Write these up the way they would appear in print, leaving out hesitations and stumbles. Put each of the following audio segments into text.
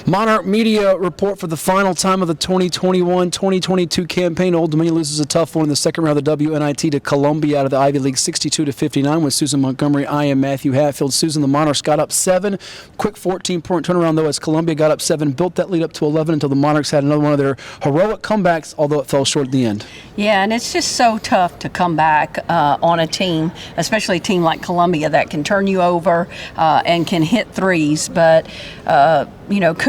Monarch Media report for the final time of the 2021-2022 campaign. Old Dominion loses a tough one in the second round of the WNIT to Columbia out of the Ivy League 62-59 with Susan Montgomery. I am Matthew Hatfield. Susan, the Monarchs got up 7. Quick 14-point turnaround, though, as Columbia got up 7, built that lead up to 11 until the Monarchs had another one of their heroic comebacks, although it fell short at the end. Yeah, and it's just so tough to come back on a team, especially a team like Columbia that can turn you over and can hit threes. But,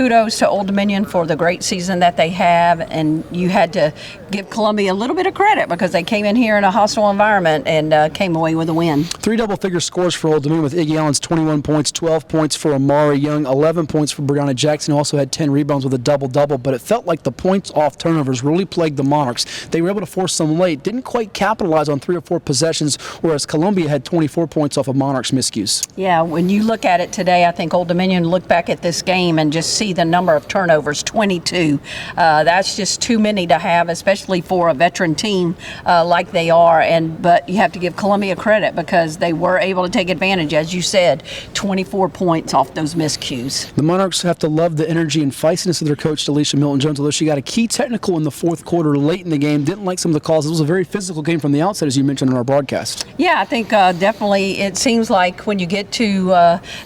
kudos to Old Dominion for the great season that they have, and you had to give Columbia a little bit of credit because they came in here in a hostile environment and came away with a win. 3 double-figure scores for Old Dominion with Iggy Allen's 21 points, 12 points for Amari Young, 11 points for Brianna Jackson, who also had 10 rebounds with a double-double, but it felt like the points off turnovers really plagued the Monarchs. They were able to force some late, didn't quite capitalize on 3 or 4 possessions, whereas Columbia had 24 points off of Monarchs' miscues. Yeah, when you look at it today, I think Old Dominion look back at this game and just see the number of turnovers, 22. That's just too many to have, especially for a veteran team like they are. But you have to give Columbia credit because they were able to take advantage, as you said, 24 points off those miscues. The Monarchs have to love the energy and feistiness of their coach, Alicia Milton-Jones, although she got a key technical in the fourth quarter late in the game. Didn't like some of the calls. It was a very physical game from the outset, as you mentioned in our broadcast. Yeah, I think definitely it seems like when you get to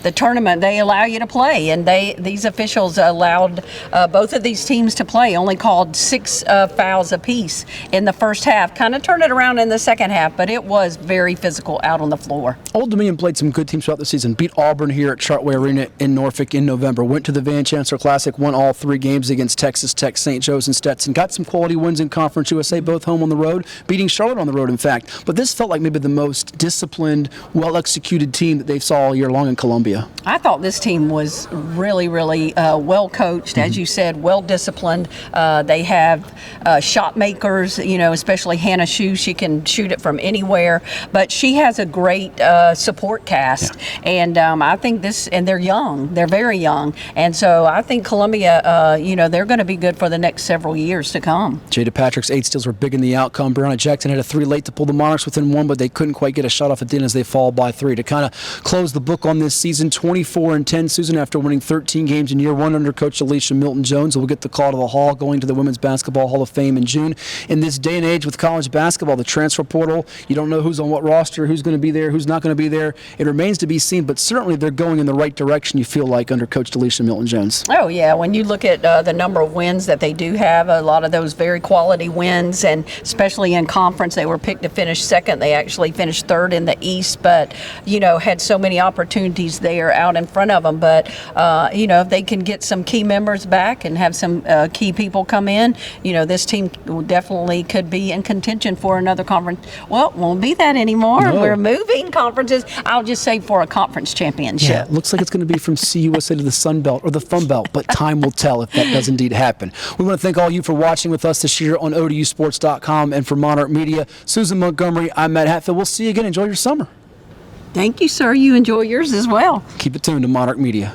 the tournament, they allow you to play, and these officials allowed both of these teams to play, only called 6 fouls apiece in the first half. Kind of turned it around in the second half, but it was very physical out on the floor. Old Dominion played some good teams throughout the season. Beat Auburn here at Chartway Arena in Norfolk in November. Went to the Van Chancellor Classic, won all 3 games against Texas Tech, St. Joe's, and Stetson. Got some quality wins in Conference USA, both home on the road, beating Charlotte on the road, in fact. But this felt like maybe the most disciplined, well-executed team that they saw all year long in Columbia. I thought this team was really, really well coached, as you said, well disciplined. They have shot makers, especially Hannah Shue. She can shoot it from anywhere, but she has a great support cast. Yeah. And I think and they're young. They're very young. And so I think Columbia, they're going to be good for the next several years to come. Jada Patrick's 8 steals were big in the outcome. Brianna Jackson had a 3 late to pull the Monarchs within 1, but they couldn't quite get a shot off at the end as they fall by 3. To kind of close the book on this season, 24-10 Susan after winning 13 games in year 1 under Coach Alicia Milton-Jones. We'll get the call to the Hall, going to the Women's Basketball Hall of Fame in June. In this day and age with college basketball, the transfer portal, you don't know who's on what roster, who's going to be there, who's not going to be there. It remains to be seen, but certainly they're going in the right direction, you feel like, under Coach Alicia Milton-Jones. Oh, yeah. When you look at the number of wins that they do have, a lot of those very quality wins, and especially in conference, they were picked to finish second. They actually finished third in the East, but, had so many opportunities there out in front of them. But, if they can get some key members back and have some key people come in, this team definitely could be in contention for another conference. Well, it won't be that anymore. No. We're moving conferences. I'll just say for a conference championship. Yeah, it looks like it's going to be from CUSA to the Sun Belt or the Fun Belt, but time will tell if that does indeed happen. We want to thank all you for watching with us this year on ODUsports.com and for Monarch Media. Susan Montgomery, I'm Matt Hatfield. We'll see you again. Enjoy your summer. Thank you, sir. You enjoy yours as well. Keep it tuned to Monarch Media.